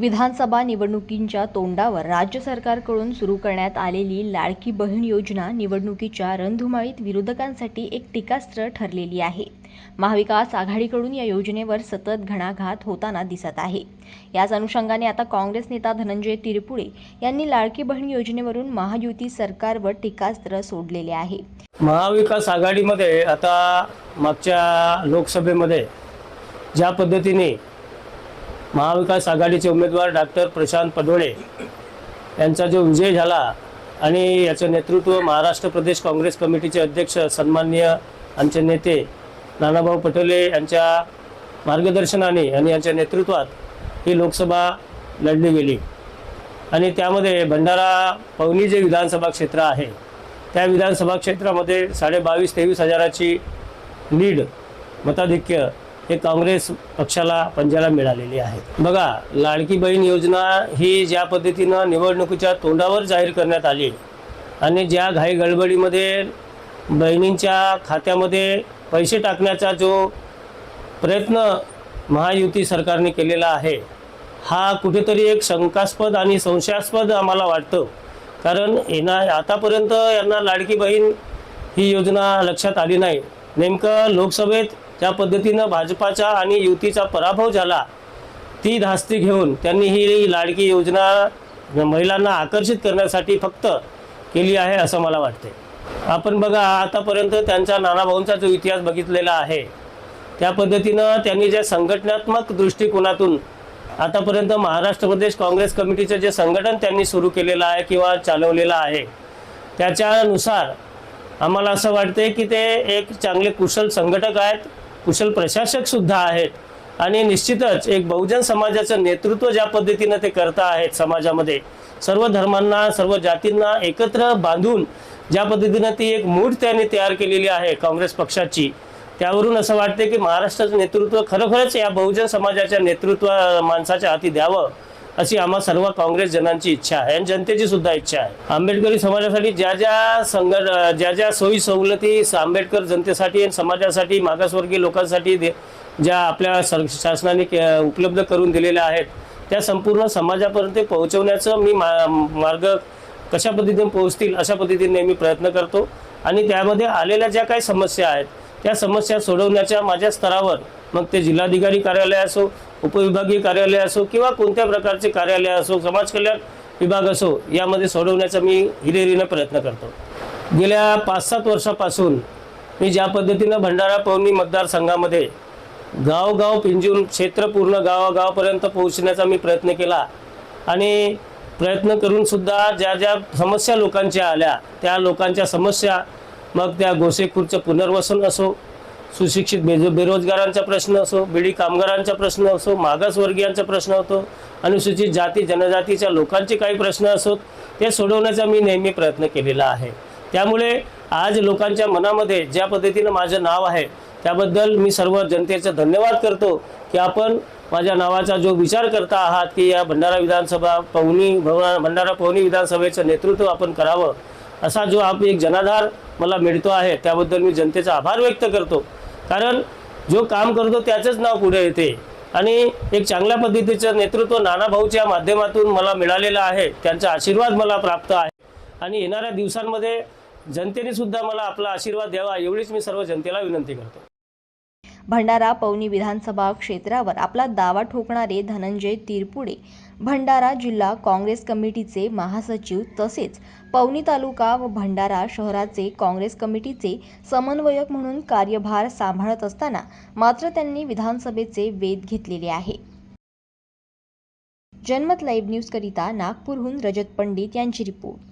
विधानसभा निवडणुकींच्या तोंडावर राज्य सरकारकडून सुरू करण्यात आलेली लाडकी बहीण योजना निवडणुकीच्या रणधुमाळीत विरोधकांसाठी एक टीकास्त्र ठरलेली आहे। महाविकास आघाडीकडून या योजनेवर सतत घणाघात होताना दिसत आहे। याच अनुषंगाने आता काँग्रेस नेता धनंजय तिरपुळे यांनी लाडकी बहीण योजनेवरून महायुती सरकारवर टीकास्त्र सोडलेले आहे। महाविकास आघाडीमध्ये आता मागच्या लोकसभेमध्ये ज्या पद्धतीने महाविकास आघाडीचे उमेदवार डॉक्टर प्रशांत पडोळे यांचा जो विजय झाला आणि याचं नेतृत्व महाराष्ट्र प्रदेश काँग्रेस कमिटीचे अध्यक्ष सन्माननीय आमचे नेते नानाभाऊ पटोले यांच्या मार्गदर्शनाने आणि यांच्या नेतृत्वात ही लोकसभा लढली गेली आणि त्यामध्ये भंडारा पवनी जे विधानसभा क्षेत्र आहे त्या विधानसभा क्षेत्रामध्ये 22,000-23,000 हजाराची लीड मताधिक्य हे काँग्रेस पक्षाला पंजाला मिळालेली आहे। बघा, लाडकी बहीण योजना ही ज्या पद्धतीनं निवडणुकीच्या तोंडावर जाहीर करण्यात आली आणि ज्या घाई गडबडीमध्ये बहिणींच्या खात्यामध्ये पैसे टाकण्याचा जो प्रयत्न महायुती सरकारने केलेला आहे हा कुठेतरी एक शंकास्पद आणि संशयास्पद आम्हाला वाटतं। कारण आतापर्यंत यांना लाडकी बहीण ही योजना लक्षात आली नाही। नेमकं लोकसभेत ज्या पद्धतीनं भाजपाचा आणि युतीचा पराभव झाला ती धास्ती घेऊन त्यांनी ही लाडकी योजना महिलांना आकर्षित करण्यासाठी फक्त केली आहे असं मला वाटते। आपण बघा, आतापर्यंत त्यांचा नानाभाऊंचा जो इतिहास बघितलेला आहे त्या पद्धतीनं त्यांनी ज्या संघटनात्मक दृष्टिकोनातून आतापर्यंत महाराष्ट्र प्रदेश काँग्रेस कमिटीचं जे संघटन त्यांनी सुरू केलेलं आहे किंवा चालवलेलं आहे त्याच्यानुसार आम्हाला असं वाटते की ते एक चांगले कुशल संघटक आहेत, कुशल प्रशासक सुद्धा आहेत आणि निश्चितच एक बहुजन समाजाचं नेतृत्व ज्या पद्धतीनं ते करता आहेत समाजामध्ये सर्व धर्मांना सर्व जातींना एकत्र बांधून ज्या पद्धतीनं ती एक मूठ त्यांनी तयार केलेली आहे काँग्रेस पक्षाची, त्यावरून असं वाटते की महाराष्ट्राचं नेतृत्व खरोखरच या बहुजन समाजाच्या नेतृत्व माणसाच्या हाती द्यावं अशी आम्हा सर्व काँग्रेस जनांची इच्छा आहे आणि जनतेची सुद्धा इच्छा आहे। आंबेडकरी समाजासाठी ज्या ज्या सोयी सवलती आंबेडकर जनतेसाठी आणि समाजासाठी मागासवर्गीय लोकांसाठी ज्या आपल्या शासनाने उपलब्ध करून दिलेल्या आहेत त्या संपूर्ण समाजापर्यंत पोहोचवण्याचं मी मार्ग कशा पद्धतीने पोहोचतील अशा पद्धतीने नेहमी प्रयत्न करतो आणि त्यामध्ये आलेल्या ज्या काही समस्या आहेत त्या समस्या सोडवण्याच्या माझ्या स्तरावर मग ते जिल्हाधिकारी कार्यालय असो, उपविभागीय कार्यालय असो किंवा कोणत्या प्रकारचे कार्यालय असो, समाज कल्याण विभाग असो, यामध्ये सोडवण्याचा मी हिरिरीने प्रयत्न करतो। गेल्या 5-7 वर्षापासून मी ज्या पद्धतीनं भंडारा पवनी मतदारसंघामध्ये गावगाव पिंजून क्षेत्र पूर्ण गावागावापर्यंत पोहोचण्याचा मी प्रयत्न केला आणि प्रयत्न करून सुद्धा ज्या ज्या समस्या लोकांच्या आल्या त्या लोकांच्या समस्या मग त्या गोसेखुर्दचं पुनर्वसन असो, सुशिक्षित बेरोजगारांचा प्रश्न असो, बिडी कामगारांचा प्रश्न असो, मागासवर्गीयांचा प्रश्न होतो, अनुसूचित जाती जनजातीच्या लोकांचे काही प्रश्न असोत ते सोडवण्याचा मी नेहमी प्रयत्न केलेला आहे। त्यामुळे आज लोकांच्या मनामध्ये ज्या पद्धतीनं माझं नाव आहे त्याबद्दल मी सर्व जनतेचा धन्यवाद करतो की आपण माझ्या नावाचा जो विचार करता आहात की या भंडारा पवनी विधानसभेचं नेतृत्व आपण करावं असा जो एक जनाधार मला मिळतो आहे त्याबद्दल मी जनतेचा आभार व्यक्त करतो। कारण जो काम करतो त्याचंच नाव पुढे येते आणि एक चांगल्या पद्धतीचं नेतृत्व नानाभाऊच्या माध्यमातून मला मिळालेलं आहे, त्यांचा आशीर्वाद मला प्राप्त आहे आणि येणाऱ्या दिवसांमध्ये जनतेने सुद्धा मला आपला आशीर्वाद द्यावा एवढीच मी सर्व जनतेला विनंती करतो। भंडारा पवनी विधानसभा क्षेत्रावर आपला दावा ठोकणारे धनंजय तिरपुळे भंडारा जिल्हा काँग्रेस कमिटीचे महासचिव तसेच पवनी तालुका व भंडारा शहराचे काँग्रेस कमिटीचे समन्वयक म्हणून कार्यभार सांभाळत असताना मात्र त्यांनी विधानसभेचे वेध घेतलेले आहे। जनमत लाईव्ह न्यूज करिता नागपूरहून रजत पंडित यांची रिपोर्ट।